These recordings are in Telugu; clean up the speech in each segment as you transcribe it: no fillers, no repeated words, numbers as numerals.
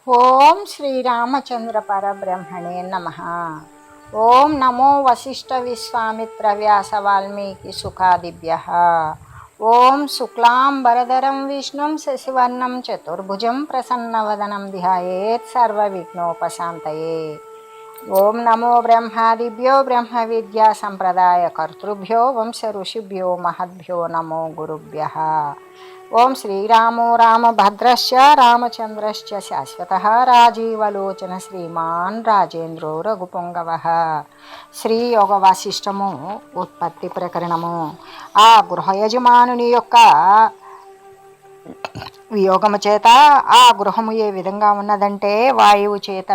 ఓం శ్రీరామచంద్ర పరబ్రహ్మణే నమ. ఓం నమో వశిష్ఠ విశ్వామిత్ర వ్యాస వాల్మీకి సుఖాదిభ్య. ఓం శుక్లాంబరధరం విష్ణుం శశివర్ణం చతుర్భుజం ప్రసన్నవదనం ధ్యాయేత్ సర్వవిఘ్నోపశాంతయే. ఓం నమో బ్రహ్మాదిభ్యో బ్రహ్మ విద్యా సంప్రదాయ కర్తృభ్యో వంశ ఋషిభ్యో మహద్భ్యో నమో గురుభ్యః. ఓం శ్రీరామో రామభద్రశ్చ రామచంద్రశ్చ శాశ్వతః రాజీవలోచన శ్రీమాన్ రాజేంద్రో రఘుపుంగవః. శ్రీ యోగ వాసిష్టము ఉత్పత్తి ప్రకరణము. ఆ గృహ యజమానుని యొక్క వియోగము చేత ఆ గృహము ఏ విధంగా ఉన్నదంటే, వాయువు చేత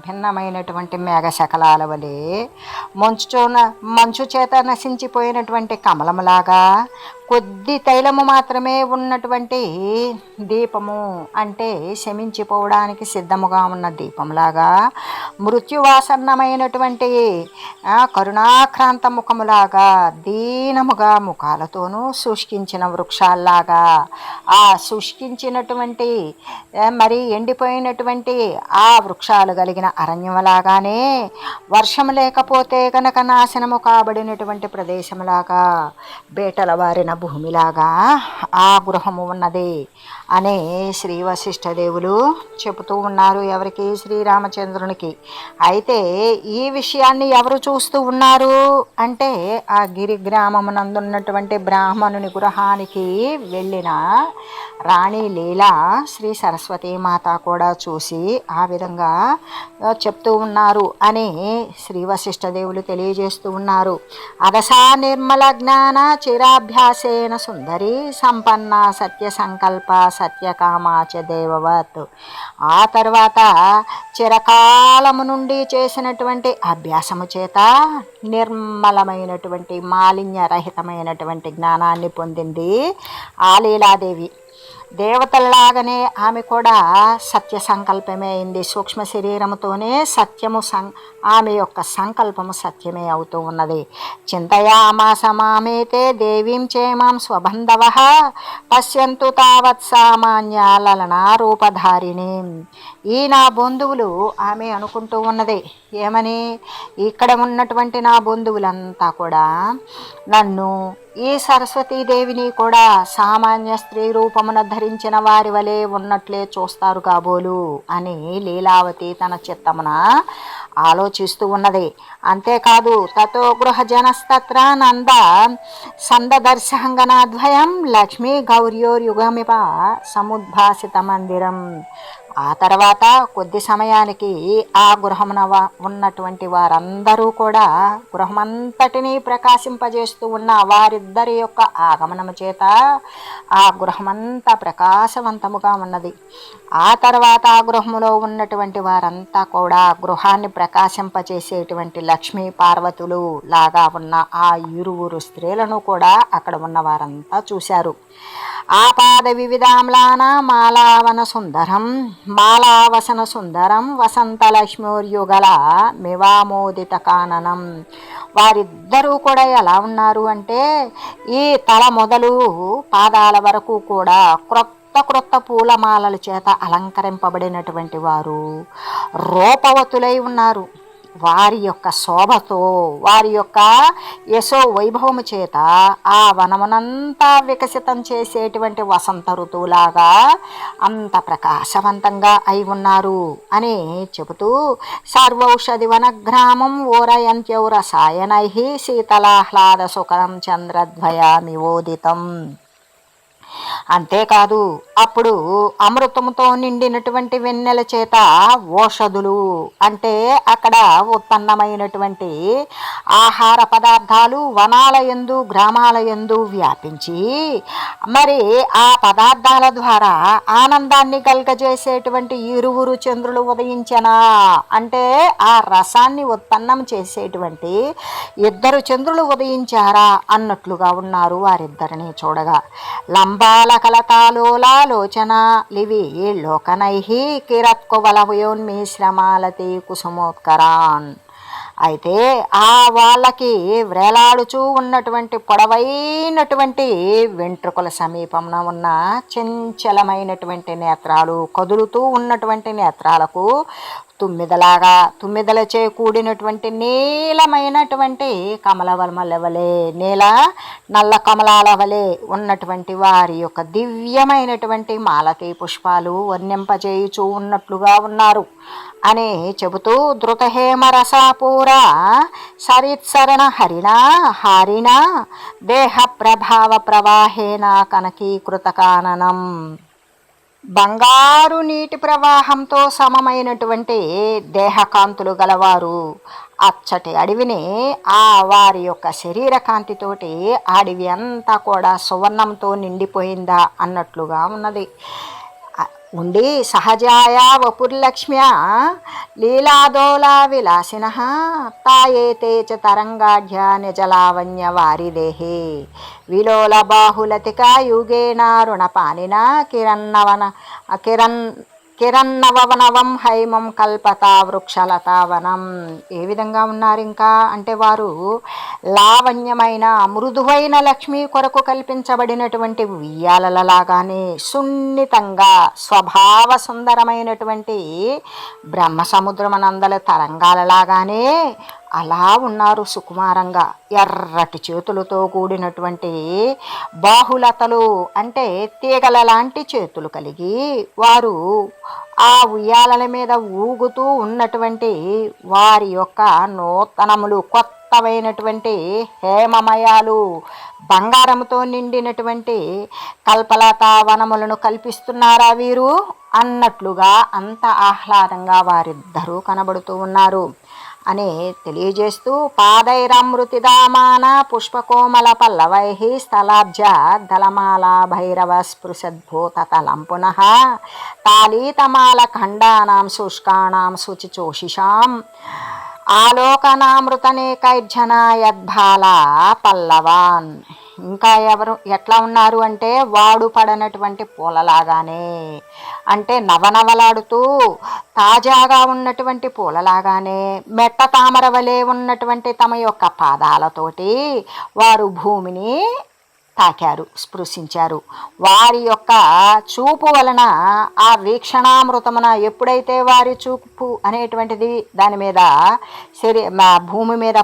భిన్నమైనటువంటి మేఘ శకలాల వలె, మంచు చేత నశించిపోయినటువంటి కమలములాగా, కొద్ది తైలము మాత్రమే ఉన్నటువంటి దీపము అంటే శమించిపోవడానికి సిద్ధముగా ఉన్న దీపములాగా, మృత్యువాసన్నమైనటువంటి కరుణాక్రాంత ముఖములాగా, దీనముగా ముఖాలతోనూ శుష్కించిన వృక్షాల్లాగా, ఆ శుష్కించినటువంటి మరి ఎండిపోయినటువంటి ఆ వృక్షాలు కలిగిన అరణ్యములాగానే, వర్షం లేకపోతే కనుక నాశనము కాబడినటువంటి ప్రదేశములాగా, బేటల వారిన భూమిలాగా ఆ గృహము ఉన్నది అనే శ్రీ వశిష్ఠ దేవులు చెబుతూ ఉన్నారు. ఎవరికి? శ్రీరామచంద్రునికి. అయితే ఈ విషయాన్ని ఎవరు చూస్తూ ఉన్నారు అంటే, ఆ గిరి గ్రామమునందున్నటువంటి బ్రాహ్మణుని గృహానికి వెళ్ళిన రాణి లీలా శ్రీ సరస్వతీమాత కూడా చూసి ఆ విధంగా చెప్తూ ఉన్నారు అని శ్రీ వశిష్ఠ దేవులు తెలియజేస్తూ ఉన్నారు. అదసా నిర్మల జ్ఞాన చిరాభ్యాసేన సుందరి సంపన్న సత్య సంకల్ప సత్యకామాచ దేవవత్. ఆ తర్వాత చిరకాలము నుండి చేసినటువంటి అభ్యాసము చేత నిర్మలమైనటువంటి మాలిన్యరహితమైనటువంటి జ్ఞానాన్ని పొందింది ఆ లీలాదేవి. దేవతల్లాగానే ఆమె కూడా సత్య సంకల్పమే అయింది. సూక్ష్మ శరీరముతోనే సత్యము ఆమె యొక్క సంకల్పము సత్యమే అవుతూ ఉన్నది. చింతయామాసమామేతే దేవీం చేమాం స్వబంధవ పశ్యంతు తావత్ సామాన్య లలనా రూపధారిణి. ఈ నా బంధువులు ఆమె అనుకుంటూ ఉన్నది ఏమని, ఇక్కడ ఉన్నటువంటి నా బంధువులంతా కూడా నన్ను ఈ సరస్వతీదేవిని కూడా సామాన్య స్త్రీ రూపమున ధరించిన వారి వలె ఉన్నట్లే చూస్తారు కాబోలు అని లీలావతి తన చిత్తమున ఆలోచిస్తూ ఉన్నది. అంతేకాదు, తతో గృహ జనస్తత్ర నంద సందదర్శంగనాద్వయం లక్ష్మీ గౌర్యోర్యుగమిప సముద్భాసిత మందిరం. ఆ తర్వాత కొద్ది సమయానికి ఆ గృహమున ఉన్నటువంటి వారందరూ కూడా గృహమంతటినీ ప్రకాశింపజేస్తూ ఉన్న వారిద్దరి యొక్క ఆగమనము చేత ఆ గృహమంతా ప్రకాశవంతముగా ఉన్నది. ఆ తర్వాత ఆ గృహములో ఉన్నటువంటి వారంతా కూడా గృహాన్ని ప్రకాశింపచేసేటువంటి లక్ష్మీ పార్వతులు లాగా ఉన్న ఆ ఇరువురు స్త్రీలను కూడా అక్కడ ఉన్న వారంతా చూశారు. ఆపాద వివిధామ్లాన మాలావన సుందరం మాలావసన సుందరం వసంతలక్ష్మీర్యుగల మివామోదిత కాననం. వారిద్దరూ కూడా ఎలా ఉన్నారు అంటే, ఈ తల మొదలు పాదాల వరకు కూడా క్రొత్త పూలమాలల చేత అలంకరింపబడినటువంటి వారు రూపవతులై ఉన్నారు. వారి యొక్క శోభతో, వారి యొక్క యశో వైభవము చేత ఆ వనమునంతా వికసితం చేసేటువంటి వసంత ఋతువులాగా అంత ప్రకాశవంతంగా అయి ఉన్నారు అని చెబుతూ, సర్వౌషధి వనగ్రామం ఓరయంత్యౌ రసాయనై శీతలాహ్లాద సుఖం చంద్రద్వయామివోదితం. అంతేకాదు, అప్పుడు అమృతముతో నిండినటువంటి వెన్నెల చేత ఓషధులు అంటే అక్కడ ఉత్పన్నమైనటువంటి ఆహార పదార్థాలు వనాల యందు గ్రామాల యందు వ్యాపించి, మరి ఆ పదార్థాల ద్వారా ఆనందాన్ని కలుగజేసేటువంటి ఇరువురు చంద్రులు ఉదయించనా అంటే, ఆ రసాన్ని ఉత్పన్నం చేసేటువంటి ఇద్దరు చంద్రులు ఉదయించారా అన్నట్లుగా ఉన్నారు వారిద్దరిని చూడగా. లంబాల కలతాలోలాలోచన లివి లోకనై కిరత్కువలవయోన్మిశ్రమాలతి కుసుమోత్కరాన్. అయితే ఆ వాళ్ళకి వ్రేలాడుచూ ఉన్నటువంటి పొడవైనటువంటి వెంట్రుకల సమీపంలో ఉన్న చంచలమైనటువంటి నేత్రాలు, కదులుతూ ఉన్నటువంటి నేత్రాలకు తుమ్మిదలచే కూడినటువంటి నీలమైనటువంటి కమలవలమల వలె, నల్ల కమలాల వలె ఉన్నటువంటి వారి యొక్క దివ్యమైనటువంటి మాలతీ పుష్పాలు వర్ణింపజేయుచూ ఉన్నట్లుగా ఉన్నారు అని చెబుతూ, ధృతహేమ రసాపూర సరిత్సరణ హారిణ దేహ ప్రభావ ప్రవాహేన కనకీకృత కాననం. బంగారు నీటి ప్రవాహంతో సమమైనటువంటి దేహకాంతులు గలవారు అచ్చటి అడవిని వారి యొక్క శరీర కాంతితోటి అడవి అంతా కూడా సువర్ణంతో నిండిపోయిందా అన్నట్లుగా ఉన్నది. ఉండి సహజాయ వపుర్లక్ష్మ్యా లీలాదోలా విలాసిన తాయేతే చ తరంగాఢ్య నిజలావణ్య వారిదేహే విలోల బాహులతికా యుగేనా రుణపానిన కిరన్నవనవం హైమం కల్పత వృక్షలతావనం. ఏ విధంగా ఉన్నారు ఇంకా అంటే, వారు లావణ్యమైన మృదువైన లక్ష్మి కొరకు కల్పించబడినటువంటి ఉయ్యాలలాగానే, సున్నితంగా స్వభావ సుందరమైనటువంటి బ్రహ్మ సముద్రమనందల తరంగాలలాగానే అలా ఉన్నారు సుకుమారంగా. ఎర్రటి చేతులతో కూడినటువంటి బాహులతలు అంటే తీగల లాంటి చేతులు కలిగి వారు ఆ ఉయ్యాలల మీద ఊగుతూ ఉన్నటువంటి వారి యొక్క నూతనములు, కొత్తమైనటువంటి హేమమయాలు, బంగారంతో నిండినటువంటి కల్పలతా వనములను కల్పిస్తున్నారా వీరు అన్నట్లుగా అంత ఆహ్లాదంగా వారిద్దరూ కనబడుతూ ఉన్నారు అని తెలియజేస్తూ, పాదైరమృతిదామాన పుష్పకోమల పల్లవై స్థలాబ్జ దళమాల భైరవ స్పృశద్భూతతలం పునః తాళీతమాల ఖండానాం శుష్కాణాం శుచిచోషిషాం ఆలోకనామృతనేకైర్జన యద్భాల పల్లవాన్. ఇంకా ఎట్లా ఉన్నారు అంటే, వాడు పడనటువంటి పూలలాగానే, అంటే నవనవలాడుతూ తాజాగా ఉన్నటువంటి పూలలాగానే, మెట్ట తామర వలె ఉన్నటువంటి తమ యొక్క పాదాలతోటి వారు భూమిని తాకారు, స్పృశించారు. వారి యొక్క చూపు వలన ఆ వీక్షణామృతమున ఎప్పుడైతే వారి చూపు అనేటువంటిది దాని మీద భూమి మీద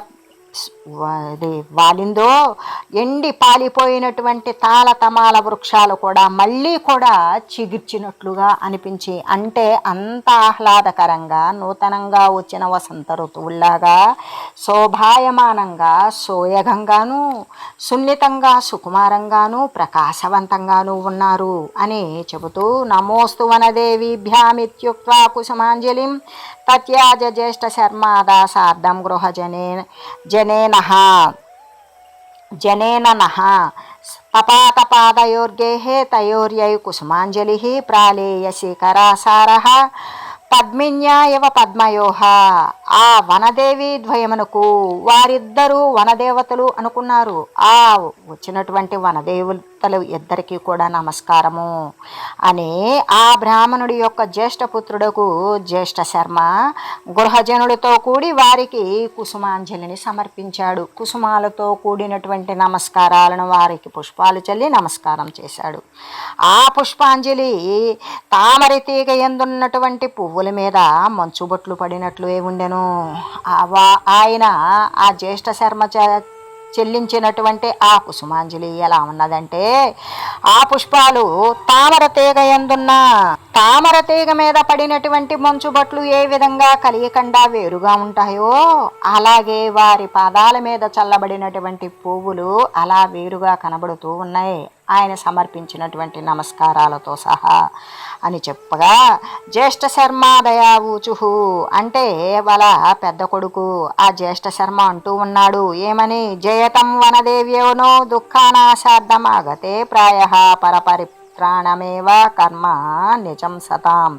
వాలిందో, ఎండి పాలిపోయినటువంటి తాళతమాల వృక్షాలు కూడా మళ్ళీ కూడా చిగిర్చినట్లుగా అనిపించి, అంటే అంత ఆహ్లాదకరంగా నూతనంగా వచ్చిన వసంత ఋతువుల్లాగా శోభాయమానంగా, సోయగంగాను, సున్నితంగా, సుకుమారంగాను, ప్రకాశవంతంగాను ఉన్నారు అని చెబుతూ, నమోస్తు వనదేవీభ్యామిత్యుక్త్వా కుసుమాంజలిం తత్యాజ జ్యేష్ఠ శర్మాదాసార్ధం గృహ జనేన పపాతపాదయోర్గేః తయోర్యై కుసుమాంజలిః ప్రాళేయశిఖరాసారః పద్మిన్యా ఇవ పద్మయోహ. ఆ వనదేవి ద్వయమునకు వారిద్దరూ వనదేవతలు అనుకున్నారు. ఆ వచ్చినటువంటి వనదేవతలు ఇద్దరికీ కూడా నమస్కారము అని ఆ బ్రాహ్మణుడి యొక్క జ్యేష్ఠపుత్రుడకు జ్యేష్ఠ శర్మ గృహజనుడితో కూడి వారికి కుసుమాంజలిని సమర్పించాడు. కుసుమాలతో కూడినటువంటి నమస్కారాలను వారికి పుష్పాలు చల్లి నమస్కారం చేశాడు. ఆ పుష్పాంజలి తామర తీగ ఎందున్నటువంటి పువ్వుల మీద మంచుబొట్లు పడినట్లు ఉండెను. ఆయన ఆ జ్యేష్ఠ శర్మ చెల్లించినటువంటి ఆ కుసుమాంజలి ఎలా ఉన్నదంటే, ఆ పుష్పాలు తామర తీగ మీద పడినటువంటి మంచుబట్లు ఏ విధంగా కలియకుండా వేరుగా ఉంటాయో, అలాగే వారి పాదాల మీద చల్లబడినటువంటి పువ్వులు అలా వేరుగా కనబడుతూ ఉన్నాయి ఆయన సమర్పించినటువంటి నమస్కారాలతో సహా అని చెప్పగా, జ్యేష్ఠ శర్మ దయావూచుహు అంటే వాళ్ళ పెద్ద కొడుకు ఆ జ్యేష్ఠ శర్మ అంటూ ఉన్నాడు. ఏమని? జయతం వనదేవ్యోనో దుఃఖానాశార్థమాగతే ప్రాయ పరపరిత్రాణమేవ కర్మ నిజం సతాం.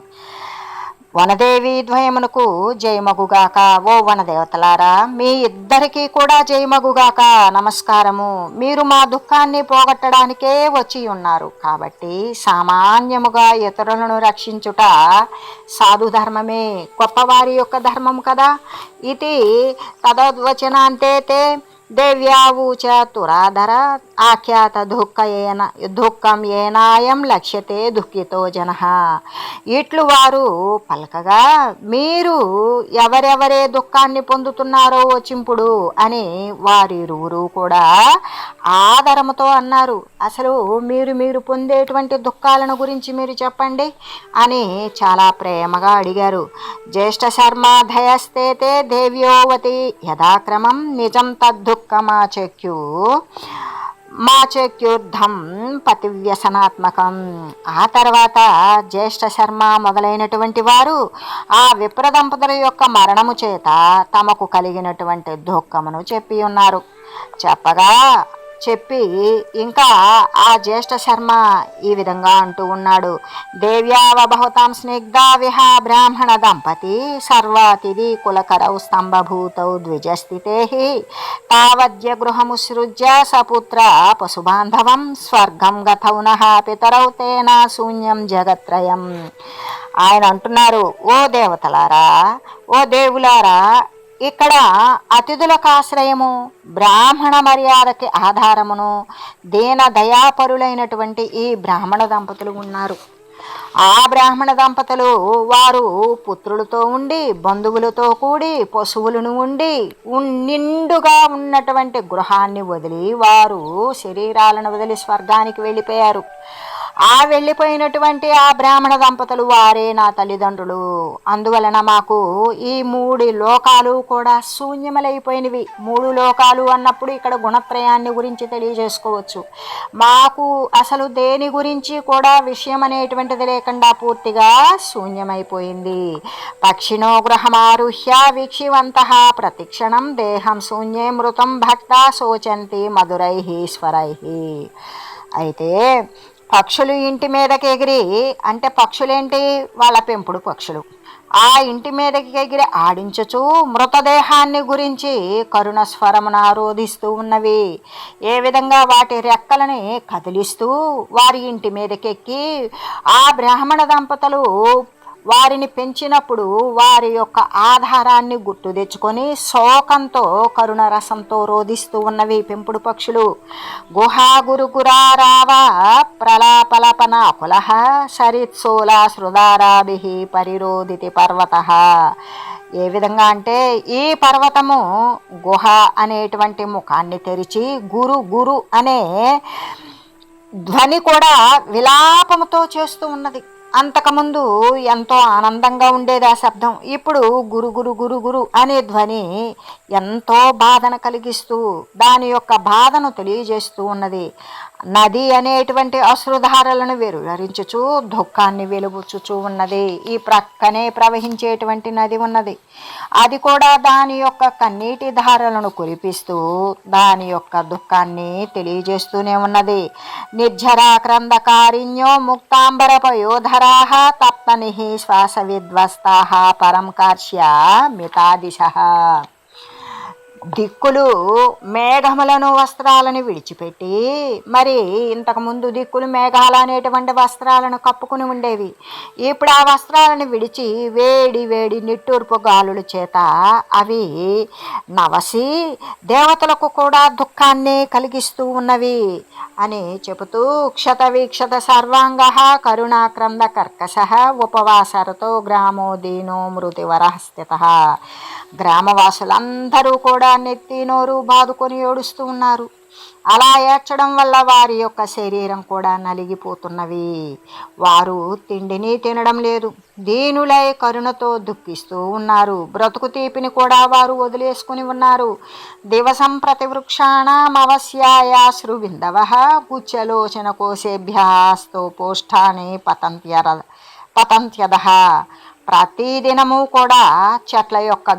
వనదేవి ద్వయమునకు జయమగుగాక. ఓ వనదేవతలారా, మీ ఇద్దరికీ కూడా జయమగుగాక. నమస్కారము. మీరు మా దుఃఖాన్ని పోగొట్టడానికే వచ్చి ఉన్నారు కాబట్టి సామాన్యముగా ఇతరులను రక్షించుట సాధుధర్మమే, గొప్పవారి యొక్క ధర్మము కదా. ఇది తదవచనాంతే దేవ్యావూచ తురాధర ఆఖ్యాత దుఃఖం ఏనాయం లక్ష్యతే దుఃఖితో జన. ఇట్లు వారు పలకగా, మీరు ఎవరెవరే దుఃఖాన్ని పొందుతున్నారో వచింపుడు అని వారిరువురు కూడా ఆదరముతో అన్నారు. అసలు మీరు పొందేటువంటి దుఃఖాలను గురించి మీరు చెప్పండి అని చాలా ప్రేమగా అడిగారు. జ్యేష్ఠ శర్మ ధయస్తేతే దేవ్యోవతి యథాక్రమం నిజం మాచక్యుద్ధం పతివ్యసనాత్మకం. ఆ తర్వాత జ్యేష్ఠ శర్మ మొదలైనటువంటి వారు ఆ విప్రదంపతుల యొక్క మరణము చేత తమకు కలిగినటువంటి దుఃఖమును చెప్పి ఉన్నారు. చెప్పి ఇంకా ఆ జ్యేష్ఠ శర్మ ఈ విధంగా అంటూ ఉన్నాడు. దేవ్యావభవతాం స్నిగ్ధా విహ బ్రాహ్మణ దంపతి సర్వాతిథి కులకరౌ స్తంభభూతౌ ద్విజస్థితే తావద్య గృహముసృజ్య సపుత్ర పశుబాంధవం స్వర్గం గతౌనః పితరౌ తేన శూన్యం జగత్రయం. ఆయన అంటున్నారు, ఓ దేవతలారా, ఓ దేవులారా, ఇక్కడ అతిథులకు ఆశ్రయము, బ్రాహ్మణ మర్యాదకి ఆధారమును దీన దయాపరులైనటువంటి ఈ బ్రాహ్మణ దంపతులు ఉన్నారు. ఆ బ్రాహ్మణ దంపతులు వారు పుత్రులతో ఉండి, బంధువులతో కూడి, పశువులను ఉండి నిండుగా ఉన్నటువంటి గృహాన్ని వదిలి వారు శరీరాలను వదిలి స్వర్గానికి వెళ్ళిపోయారు. ఆ వెళ్ళిపోయినటువంటి ఆ బ్రాహ్మణ దంపతులు వారే నా తల్లిదండ్రులు. అందువలన మాకు ఈ 3 లోకాలు కూడా శూన్యములైపోయినవి. 3 లోకాలు అన్నప్పుడు ఇక్కడ గుణత్రయాన్ని గురించి తెలియజేసుకోవచ్చు. మాకు అసలు దేని గురించి కూడా విషయం అనేటువంటిది లేకుండా పూర్తిగా శూన్యమైపోయింది. పక్షిణో గృహమారుహ్య వీక్షివంతః ప్రతిక్షణం దేహం శూన్యే మృతం భక్త శోచంతి మధురై స్వరై. అయితే పక్షులు ఇంటి మీదకి ఎగిరి, అంటే పక్షులేంటి, వాళ్ళ పెంపుడు పక్షులు, ఆ ఇంటి మీదకి ఎగిరి ఆడించుచు మృతదేహాన్ని గురించి కరుణ స్వరమున ఆరోధిస్తూ ఉన్నవి. ఏ విధంగా వాటి రెక్కలని కదిలిస్తూ వారి ఇంటి మీదకెక్కి ఆ బ్రాహ్మణ దంపతులు వారిని పెంచినప్పుడు వారి యొక్క ఆధారాన్ని గుర్తు తెచ్చుకొని శోకంతో కరుణ రసంతో రోధిస్తూ ఉన్నవి పెంపుడు పక్షులు. గుహా గురుగురారావ ప్రలాపలపనాకుల సరిత్సోల శృదారాభి పరిరోధితి పర్వత. ఏ విధంగా అంటే ఈ పర్వతము గుహ అనేటువంటి ముఖాన్ని తెరిచి గురు గురు అనే ధ్వని కూడా విలాపముతో చేస్తూ ఉన్నది. అంతకుముందు ఎంతో ఆనందంగా ఉండేది ఆ శబ్దం. ఇప్పుడు గురు గురు గురు గురు అనే ధ్వని ఎంతో బాధను కలిగిస్తూ దాని యొక్క బాధను తెలియజేస్తూ ఉన్నది. నది అనేటువంటి అశ్రుధారలను వెలువరించుచు దుఃఖాన్ని వెలుబుచ్చుచూ ఉన్నది. ఈ ప్రక్కనే ప్రవహించేటువంటి నది ఉన్నది. అది కూడా దాని యొక్క కన్నీటి ధారలను కురిపిస్తూ దాని యొక్క దుఃఖాన్ని తెలియజేస్తూనే ఉన్నది. నిర్జరా క్రందకారిణ్యో ముక్తాంబర పయోధరాః తప్తనిః శ్వాస విధ్వస్తాః పరం కార్ష్య మితాదిశః. దిక్కులు మేఘములను వస్త్రాలను విడిచిపెట్టి, మరి ఇంతకుముందు దిక్కులు మేఘాలు అనేటువంటి వస్త్రాలను కప్పుకుని ఉండేవి. ఇప్పుడు ఆ వస్త్రాలను విడిచి వేడి వేడి నిట్టూర్పు గాలుల చేత అవి నవసి దేవతలకు కూడా దుఃఖాన్ని కలిగిస్తూ ఉన్నవి అని చెబుతూ క్షత వీక్షత సర్వాంగ కరుణాక్రంద కర్కశ ఉపవాసరతో గ్రామో దీనో మృతివర స్థిత. గ్రామవాసులందరూ కూడా నెత్తి నోరు బాదుకొని ఏడుస్తూ ఉన్నారు. అలా ఏడ్చడం వల్ల వారి యొక్క శరీరం కూడా నలిగిపోతున్నవి. వారు తిండిని తినడం లేదు. దీనులై కరుణతో దుఃఖిస్తూ ఉన్నారు. బ్రతుకు తీపిని కూడా వారు వదిలేసుకుని ఉన్నారు. దివసం ప్రతివృక్షాణమవస్యాయాశ్రు బిందవః గుచ్చలోచన కోశేభ్యాస్తో పోష్ఠాని పతంత్యదః. ప్రతిదినము కూడా చెట్ల యొక్క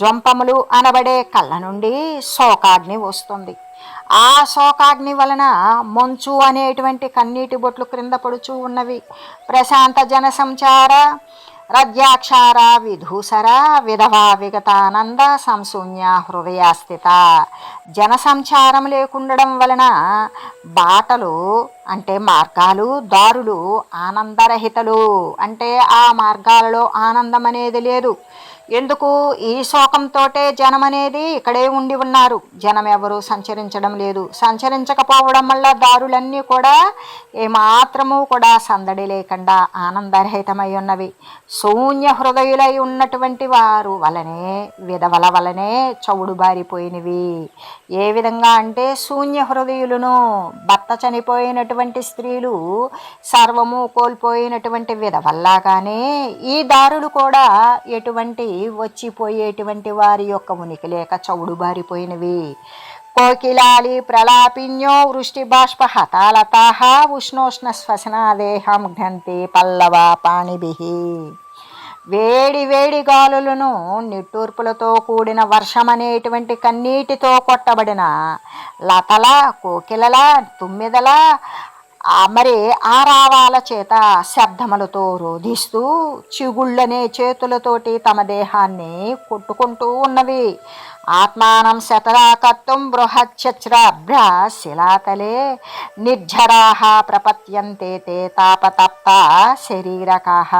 జొంపములు అనబడే కళ్ళ నుండి శోకాగ్ని వస్తుంది. ఆ శోకాగ్ని వలన మంచు అనేటువంటి కన్నీటి బొట్లు క్రింద పడుచూ ఉన్నవి. ప్రశాంత జన సంచార రజ్యాక్షార విధూసర విధవా విగతానంద సంశూన్య హృదయాస్థిత. జనసంచారం లేకుండడం వలన బాటలు అంటే మార్గాలు, దారులు ఆనందరహితలు. అంటే ఆ మార్గాలలో ఆనందం అనేది లేదు. ఎందుకు? ఈ శోకంతోటే జనం అనేది ఇక్కడే ఉండి ఉన్నారు. జనం ఎవరు సంచరించడం లేదు. సంచరించకపోవడం వల్ల దారులన్నీ కూడా ఏమాత్రము కూడా సందడి లేకుండా ఆనందరహితమై ఉన్నవి. శూన్య హృదయులై ఉన్నటువంటి వారు వలనే విధవల వలనే చవుడు బారిపోయినవి. ఏ విధంగా అంటే శూన్య హృదయులను, భర్త చనిపోయినటువంటి స్త్రీలు సర్వము కోల్పోయినటువంటి విధవల్లాగానే ఈ దారులు కూడా ఎటువంటి వచ్చిపోయేటువంటి వారి యొక్క ఉనికి లేక చవుడు బారిపోయినవి. కోకిలాలి ప్రలాపిన్యో వృష్టి బాష్ప హతాలతాహ ఉష్ణోష్ణ శ్వసనాదేహం ఘంతి పల్లవ పాణిభి. వేడి వేడి గాలులను, నిట్టూర్పులతో కూడిన వర్షం అనేటువంటి కన్నీటితో కొట్టబడిన లతల, కోకిలల, తుమ్మిదల మరి ఆరావాల చేత శబ్దములతో రోధిస్తూ చిగుళ్ళనే చేతులతోటి తమ దేహాన్ని కొట్టుకుంటూ ఉన్నవి. ఆత్మానం శతరాకర్తుం బృహచ్చచ్రభ్ర శిలాతలే నిర్జరాః ప్రపత్యంతే తే తాపతప్త శరీరకాః.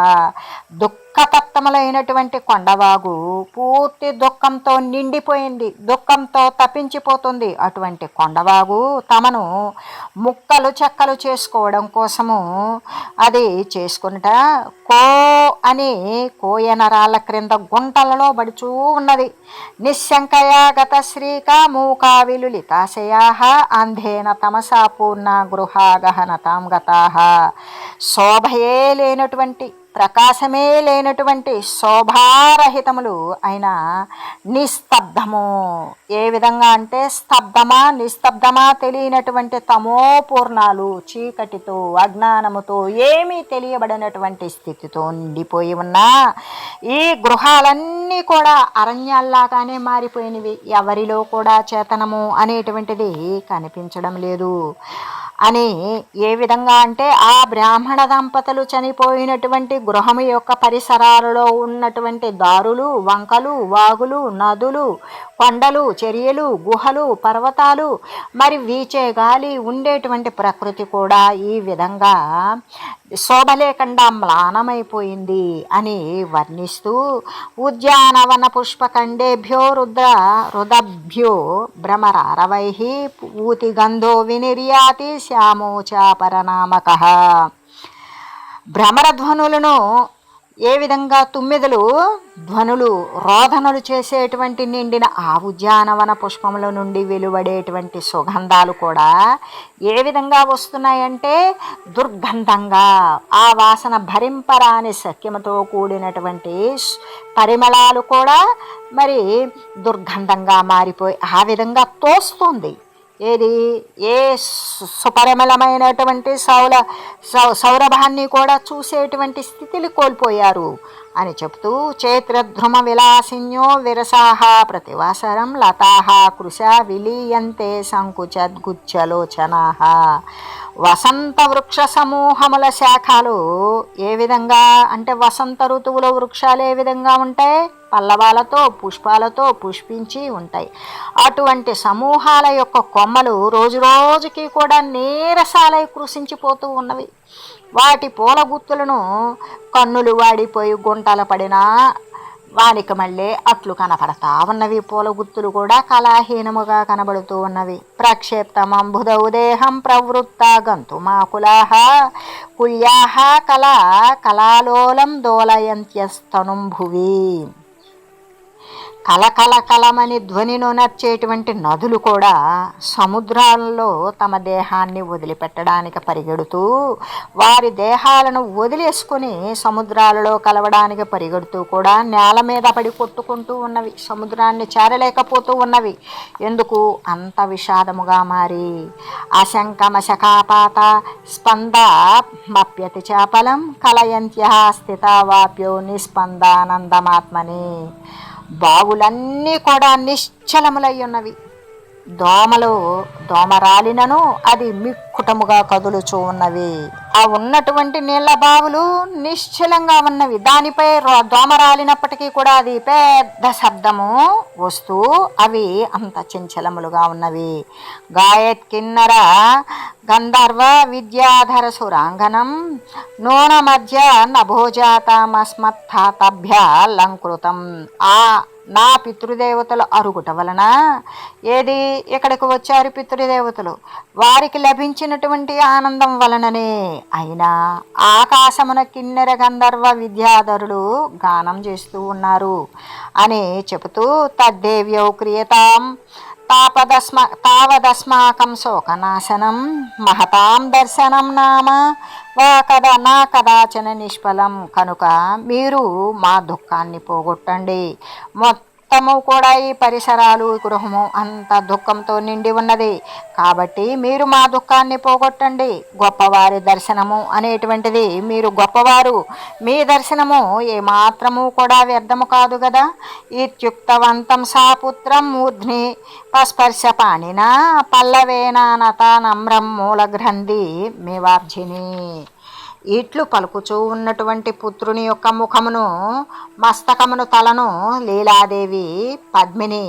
దుఃఖతప్తములైనటువంటి కొండవాగు పూర్తి దుఃఖంతో నిండిపోయింది, దుఃఖంతో తప్పించిపోతుంది. అటువంటి కొండవాగు తమను ముక్కలు చెక్కలు చేసుకోవడం కోసము అది చేసుకున్నట కో అని కోయనరాళ్ళ క్రింద గుంటలలో బడుచూ ఉన్నది. నిశంకయా గత శ్రీక మూకా విలులితాశయా అంధేన తమసా పూర్ణ గృహాగహనతాం గతాః. శోభయే లేనటువంటి, ప్రకాశమే లేనటువంటి, శోభారహితములు అయిన నిస్తబ్దము. ఏ విధంగా అంటే స్తబ్దమా నిస్తబ్దమా తెలియనటువంటి తమోపూర్ణాలు, చీకటితో అజ్ఞానముతో ఏమీ తెలియబడినటువంటి స్థితితో నిండిపోయి ఉన్న ఈ గృహాలన్నీ కూడా అరణ్యాల్లాగానే మారిపోయినవి. ఎవరిలో కూడా చేతనము అనేటువంటిది కనిపించడం లేదు అని. ఏ విధంగా అంటే ఆ బ్రాహ్మణ దంపతులు చనిపోయినటువంటి గృహము యొక్క పరిసరాలలో ఉన్నటువంటి దారులు, వంకలు, వాగులు, నదులు, కొండలు, చర్యలు, గుహలు, పర్వతాలు, మరి వీచే గాలి, ఉండేటువంటి ప్రకృతి కూడా ఈ విధంగా శోభ లేకుండా మ్లానమైపోయింది అని వర్ణిస్తూ ఉద్యానవన పుష్పకండేభ్యో రుదభ్యో భ్రమరారవై ఊతి గంధో వినిర్యాతి శ్యామోచాపరనామకః. భ్రమరధ్వనులను ఏ విధంగా తుమ్మిదలు ధ్వనులు రోధనలు చేసేటువంటి నిండిన ఆ ఉద్యానవన పుష్పముల నుండి వెలువడేటువంటి సుగంధాలు కూడా ఏ విధంగా వస్తున్నాయంటే దుర్గంధంగా, ఆ వాసన భరింపరాని సఖ్యముతో కూడినటువంటి పరిమళాలు కూడా మరి దుర్గంధంగా మారిపోయి ఆ విధంగా తోస్తుంది. ఏది? ఏ సుపరిమళమైనటువంటి సౌరభాన్ని కూడా చూసేటువంటి స్థితిని కోల్పోయారు అని చెప్తూ చైత్రధ్రుమ విలాసిన్యో విరసాహ ప్రతివాసరం లతాహ కృశ విలీయంతే సంకుచద్గుచ్చలోచనాహ. వసంత వృక్ష సమూహముల శాఖలు ఏ విధంగా అంటే వసంత ఋతువులో వృక్షాలు ఏ విధంగా ఉంటాయి? పల్లవాలతో, పుష్పాలతో పుష్పించి ఉంటాయి. అటువంటి సమూహాల యొక్క కొమ్మలు రోజు రోజుకి కూడా నీరసాలై కృషించిపోతూ ఉన్నవి. వాటి పూల గుత్తులను కన్నులు వాడిపోయి గుంటలు పడినా వానికి మళ్ళీ అట్లు కనపడతా ఉన్నవి. పూల గుత్తులు కూడా కళాహీనముగా కనబడుతూ ఉన్నవి. ప్రక్షేప్తమంబుధౌ దేహం ప్రవృత్త గంతుమాకులాహ కుల్యాహ కళాలోలం దోలయంత్యస్తనుం భువి. కలకల కలమని ధ్వనినొనర్చేటువంటి నదులు కూడా సముద్రాలలో తమ దేహాన్ని వదిలిపెట్టడానికి పరిగెడుతూ, వారి దేహాలను వదిలేసుకొని సముద్రాలలో కలవడానికి పరిగెడుతూ కూడా నేల మీద పడి కొట్టుకుంటూ ఉన్నవి, సముద్రాన్ని చేరలేకపోతూ ఉన్నవి. ఎందుకు అంత విషాదముగా మారి? అశంకమశకాపాత స్పంద మప్యతి చాపలం కలయంత్య స్థిత వాప్యో నిస్పందానందమాత్మని. బావులన్నీ కూడా నిశ్చలములై ఉన్నవి. దోమరాలినను అది మిక్కుటముగా కదులుచూ ఉన్నవి. ఆ ఉన్నటువంటి నీళ్ళ బావులు నిశ్చలంగా ఉన్నవి. దానిపై దోమరాలినప్పటికీ కూడా అది పెద్ద శబ్దము వస్తూ అవి అంత చంచలములుగా ఉన్నవి. గాయత్ కిన్నర గంధర్వ విద్యాధర సురాంగనం నూన మధ్య నభోజాతమస్మత్తాతభ్య లంకృతం. నా పితృదేవతలు అరుగుట వలన, ఏది ఇక్కడికి వచ్చారు పితృదేవతలు, వారికి లభించినటువంటి ఆనందం వలననే అయినా ఆకాశమున కిన్నెర గంధర్వ విద్యాధరులు గానం చేస్తూ ఉన్నారు అని చెబుతూ, తద్దేవ్యౌ క్రియతాం తావదస్మాకం శోకనాశనం మహతాం దర్శనం నామ నా కదాచన నిష్ఫలం. కనుక మీరు మా దుఃఖాన్ని పోగొట్టండి. మొత్తము కూడా ఈ పరిసరాలు గృహము అంత దుఃఖంతో నిండి ఉన్నది కాబట్టి మీరు మా దుఃఖాన్ని పోగొట్టండి. గొప్పవారి దర్శనము అనేటువంటిది, మీరు గొప్పవారు, మీ దర్శనము ఏమాత్రము కూడా వ్యర్థము కాదు కదా. ఇత్యుక్తవంతం సా పుత్రం మూర్ధ్ని పస్పర్శ పాణినా పల్లవేనానత నమ్రం మూలగ్రంథి మేవార్జిని. ఇట్లు పలుకుచూ ఉన్నటువంటి పుత్రుని యొక్క ముఖమును, మస్తకమును, తలను లీలాదేవి పద్మిని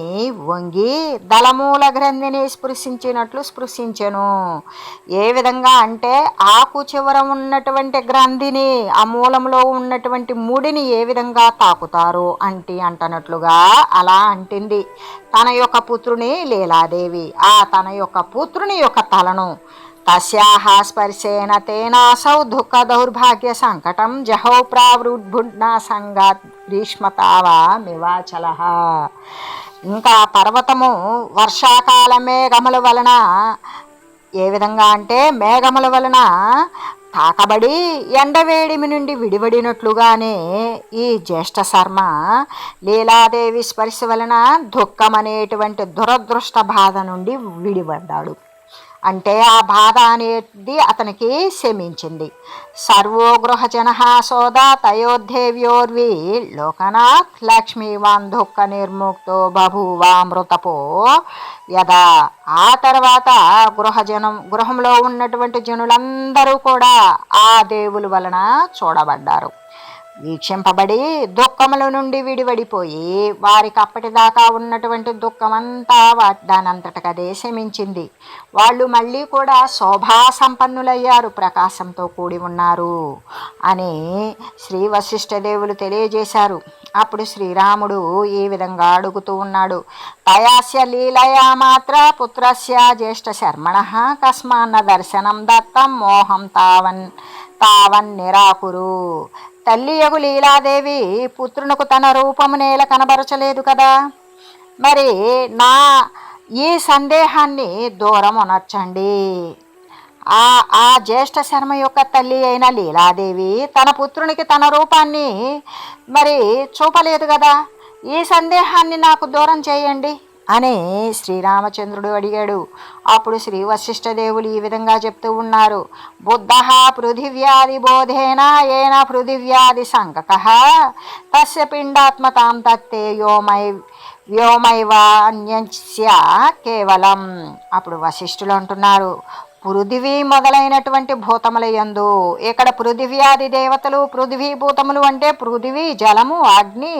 వంగి దళమూల గ్రంథిని స్పృశించినట్లు స్పృశించెను. ఏ విధంగా అంటే ఆకు చివర ఉన్నటువంటి గ్రంథిని, ఆ మూలంలో ఉన్నటువంటి ముడిని ఏ విధంగా తాకుతారు అంటనట్లుగా అలా అంటింది తన యొక్క పుత్రుని లీలాదేవి. తన యొక్క పుత్రుని యొక్క తలను. తస్యాహ స్పర్శేన తేనాసౌ దుఃఖ దౌర్భాగ్య సంకటం జహౌ ప్రావృద్భుడ్నా సంగాత్ గ్రీష్మతావా మివాచల. ఇంకా పర్వతము వర్షాకాల మేఘముల వలన, ఏ విధంగా అంటే మేఘముల వలన తాకబడి ఎండవేడిమి నుండి విడివడినట్లుగానే ఈ జ్యేష్ఠ శర్మ లీలాదేవి స్పర్శ వలన దుఃఖం అనేటువంటి దురదృష్ట బాధ నుండి విడిపడ్డాడు. అంటే ఆ బాధ అనేది అతనికి శమించింది. సర్వో గృహజన సోద తయోదేవ్యోర్వి లోకనాథ్ లక్ష్మీవాన్ దుఃఖ నిర్ముక్తో బభూవామృతపో యదా. ఆ తర్వాత గృహంలో ఉన్నటువంటి జనులందరూ కూడా ఆ దేవుల వలన చూడబడ్డారు, వీక్షింపబడి దుఃఖముల నుండి విడివడిపోయి వారికి అప్పటిదాకా ఉన్నటువంటి దుఃఖమంతా దానంతటకదే శమించింది. వాళ్ళు మళ్ళీ కూడా శోభా సంపన్నులయ్యారు, ప్రకాశంతో కూడి ఉన్నారు అని శ్రీ వశిష్ఠదేవులు తెలియజేశారు. అప్పుడు శ్రీరాముడు ఈ విధంగా అడుగుతూ ఉన్నాడు. తయాస్య లీలయా మాత్ర పుత్రస్య జ్యేష్ఠ శర్మణ కస్మాన్న దర్శనం దత్తం మోహం తావన్ నిరాకురు. తల్లియగు లీలాదేవి పుత్రునకు తన రూపము నేల కనబరచలేదు కదా, మరి నా ఈ సందేహాన్ని దూరం అనర్చండి. ఆ జ్యేష్ఠ శర్మ యొక్క తల్లి అయిన లీలాదేవి తన పుత్రునికి తన రూపాన్ని మరి చూపలేదు కదా, ఈ సందేహాన్ని నాకు దూరం చేయండి అని శ్రీరామచంద్రుడు అడిగాడు. అప్పుడు శ్రీ వశిష్ఠదేవులు ఈ విధంగా చెప్తూ ఉన్నారు. బుద్ధ పృథివ్యాది బోధేన ఏన పృథివ్యాది సంకక తస్య పిండాత్మతాం తత్తే వ్యోమైవాన్యస్య కేవలం. అప్పుడు వశిష్ఠులు అంటున్నారు, పృథివీ మొదలైనటువంటి భూతముల యందు, ఇక్కడ పృథివ్యాది దేవతలు, పృథివీ భూతములు అంటే పృథివీ, జలము, అగ్ని,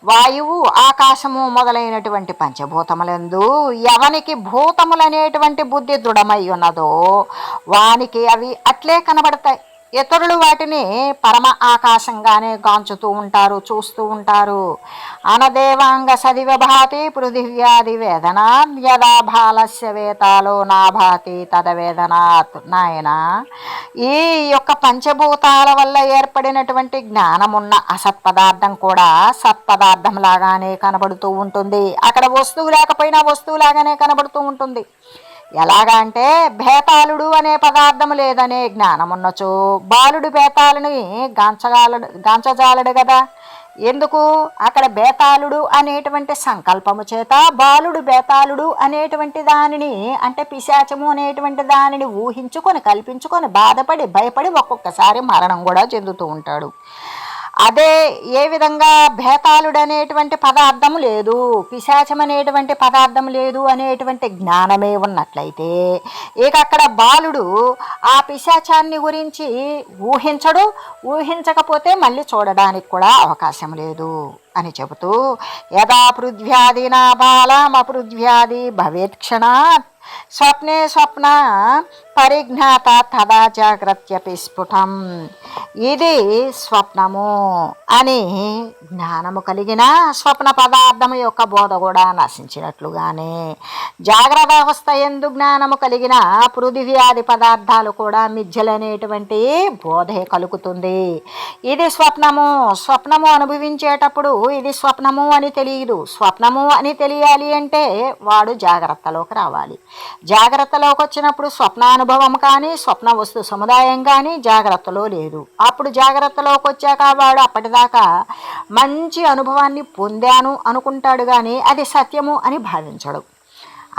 వాయువు, ఆకాశము మొదలైనటువంటి పంచభూతములందు ఎవనికి భూతములనేటువంటి బుద్ధి దృఢమై ఉన్నదో వానికి అవి అట్లే కనబడతాయి. ఇతరులు వాటిని పరమ ఆకాశంగానే గాంచుతూ ఉంటారు, చూస్తూ ఉంటారు. అనదేవాంగ సదివభాతి పృథివ్యాది వేదనా యదా బాలస్య వేతాలో నాభాతి తదవేదనాత్. నాయన, ఈ యొక్క పంచభూతాల వల్ల ఏర్పడినటువంటి జ్ఞానమున్న అసత్పదార్థం కూడా సత్పదార్థం లాగానే కనబడుతూ ఉంటుంది. అక్కడ వస్తువు లేకపోయినా వస్తువు లాగానే కనబడుతూ ఉంటుంది. ఎలాగా అంటే, భేతాళుడు అనే పదార్థం లేదనే జ్ఞానమున్నచో బాలుడు భేతాలని గాంచజాలడు కదా. ఎందుకు? అక్కడ బేతాళుడు అనేటువంటి సంకల్పము చేత బాలుడు బేతాళుడు అనేటువంటి దానిని, అంటే పిశాచము అనేటువంటి దానిని ఊహించుకొని కల్పించుకొని బాధపడి భయపడి ఒక్కొక్కసారి మరణం కూడా చెందుతూ ఉంటాడు. అదే ఏ విధంగా భేతాళుడు అనేటువంటి పదార్థం లేదు, పిశాచం అనేటువంటి పదార్థం లేదు అనేటువంటి జ్ఞానమే ఉన్నట్లయితే ఇక అక్కడ బాలుడు ఆ పిశాచాన్ని గురించి ఊహించడు, ఊహించకపోతే మళ్ళీ చూడడానికి కూడా అవకాశం లేదు అని చెబుతూ, యదా పృథ్వ్యాధి నా బాలమపృథ్వ్యాధి భవేత్ క్షణాత్ స్వప్నే స్వప్న పరిజ్ఞాత తదా జాగ్రత్యపి స్ఫుటం. ఇది స్వప్నము అని జ్ఞానము కలిగిన స్వప్న పదార్థము యొక్క బోధ కూడా నశించినట్లుగానే జాగ్రత్త అవస్థ ఎందు జ్ఞానము కలిగిన పృథివ్యాది పదార్థాలు కూడా మిథ్యలనేటువంటి బోధే కలుగుతుంది. ఇది స్వప్నము. స్వప్నము అనుభవించేటప్పుడు ఇది స్వప్నము అని తెలియదు. స్వప్నము అని తెలియాలి అంటే వాడు జాగ్రత్తలోకి రావాలి. జాగ్రత్తలోకి వచ్చినప్పుడు స్వప్నానుభవం కానీ స్వప్న వస్తు సముదాయం కానీ జాగ్రత్తలో లేదు. అప్పుడు జాగ్రత్తలోకి వచ్చాక వాడు అప్పటిదాకా మంచి అనుభవాన్ని పొందాను అనుకుంటాడు కానీ అది సత్యము అని భావించడు.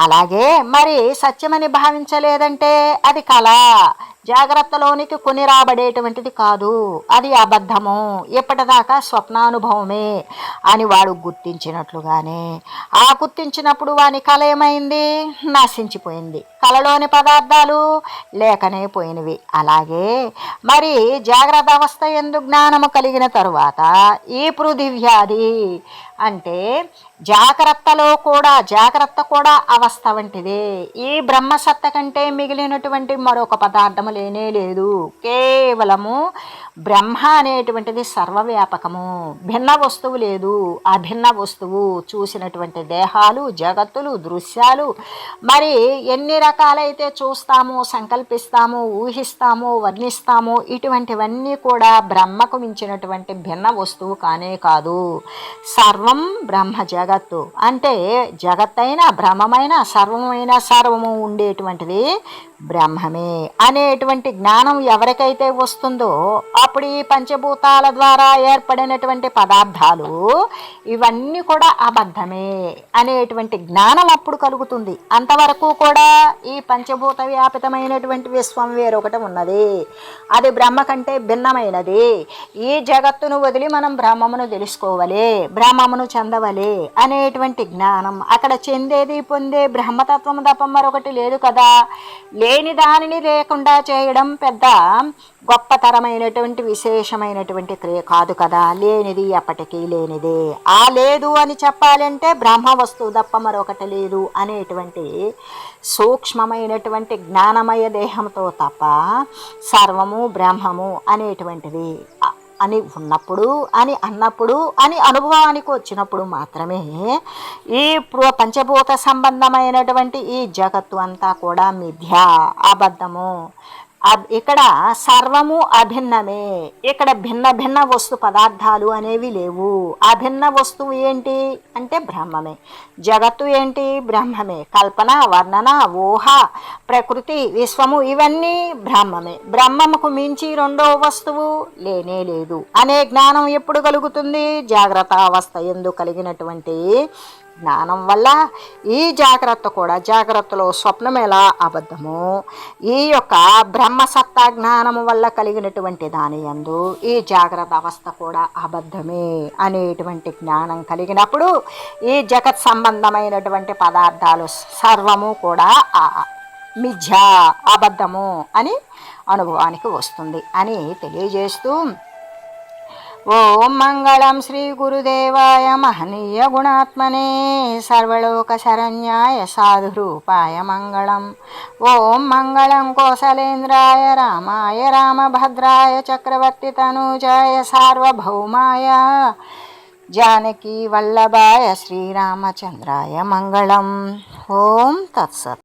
అలాగే మరి సత్యమని భావించలేదంటే అది కళ, జాగ్రత్తలోనికి కొని రాబడేటువంటిది కాదు, అది అబద్ధము, ఎప్పటిదాకా స్వప్నానుభవమే అని వాడు గుర్తించినట్లుగానే ఆ గుర్తించినప్పుడు వాని కళ ఏమైంది? నశించిపోయింది. కళలోని పదార్థాలు లేకనే పోయినవి. అలాగే మరి జాగ్రత్త అవస్థ ఎందు జ్ఞానము కలిగిన తరువాత ఈ పృథివ్యాధి అంటే జాగ్రత్త కూడా అవస్థ వంటిదే. ఈ బ్రహ్మసత్త కంటే మిగిలినటువంటి మరొక పదార్థము లేనే లేదు. కేవలము బ్రహ్మ అనేటువంటిది సర్వవ్యాపకము, భిన్న వస్తువు లేదు. అభిన్న వస్తువు చూసినటువంటి దేహాలు, జగత్తులు, దృశ్యాలు మరి ఎన్ని రకాలైతే చూస్తామో, సంకల్పిస్తామో, ఊహిస్తామో, వర్ణిస్తామో ఇటువంటివన్నీ కూడా బ్రహ్మకు మించినటువంటి భిన్న వస్తువు కానే కాదు. సర్వం బ్రహ్మ జగత్తు అంటే జగత్తైన బ్రహ్మమైన సర్వమైన సర్వము ఉండేటువంటిది బ్రహ్మమే అనేటువంటి జ్ఞానం ఎవరికైతే వస్తుందో అప్పుడు ఈ పంచభూతాల ద్వారా ఏర్పడినటువంటి పదార్థాలు ఇవన్నీ కూడా అబద్ధమే అనేటువంటి జ్ఞానం అప్పుడు కలుగుతుంది. అంతవరకు కూడా ఈ పంచభూత వ్యాపితమైనటువంటి విశ్వం వేరొకటి ఉన్నది, అది బ్రహ్మ కంటే భిన్నమైనది. ఈ జగత్తును వదిలి మనం బ్రహ్మమును తెలుసుకోవాలి, బ్రహ్మమును చెందవాలి అనేటువంటి జ్ఞానం అక్కడ చెందేది పొందే బ్రహ్మతత్వం తప్ప మరొకటి లేదు కదా. లేని దానిని లేకుండా చేయడం పెద్ద గొప్పతరమైనటువంటి విశేషమైనటువంటి క్రియ కాదు కదా. లేనిది ఎప్పటికీ లేనిదే. ఆ లేదు అని చెప్పాలంటే బ్రహ్మ వస్తువు తప్ప మరొకటి లేదు అనేటువంటి సూక్ష్మమైనటువంటి జ్ఞానమయ దేహంతో తప్ప సర్వము బ్రహ్మము అనేటువంటిది అని ఉన్నప్పుడు అని అనుభవానికి వచ్చినప్పుడు మాత్రమే ఈ పంచభూత సంబంధమైనటువంటి ఈ జగత్తు అంతా కూడా మిథ్య, అబద్ధము. ఇక్కడ సర్వము అభిన్నమే. ఇక్కడ భిన్న భిన్న వస్తు పదార్థాలు అనేవి లేవు. అభిన్న వస్తువు ఏంటి అంటే బ్రహ్మమే. జగత్తు ఏంటి? బ్రహ్మమే. కల్పన, వర్ణన, ఊహ, ప్రకృతి, విశ్వము ఇవన్నీ బ్రహ్మమే. బ్రహ్మముకు మించి రెండో వస్తువు లేనే లేదు అనే జ్ఞానం ఎప్పుడు కలుగుతుంది? జాగ్రత్త అవస్థ యందు కలిగినటువంటి జ్ఞానం వల్ల ఈ జాగ్రత్తలో స్వప్నం ఎలా అబద్ధము, ఈ యొక్క బ్రహ్మసత్తా జ్ఞానము వల్ల కలిగినటువంటి దాని యందు ఈ జాగ్రత్త అవస్థ కూడా అబద్ధమే అనేటువంటి జ్ఞానం కలిగినప్పుడు ఈ జగత్ సంబంధమైనటువంటి పదార్థాలు సర్వము కూడా మిథ్య, అబద్ధము అని అనుభవానికి వస్తుంది అని తెలియజేస్తూ ఓం మంగళం శ్రీ గురుదేవాయ మహనీయ గుణాత్మనే సర్వలోక శరణ్యాయ సాధురూపాయ మంగళం. ఓం మంగళం కోసలేంద్రాయ రామాయ రామభద్రాయ చక్రవర్తి తనూజాయ సార్వభౌమాయ జానకీ వల్లభాయ శ్రీరామచంద్రాయ మంగళం. ఓం తత్సత్.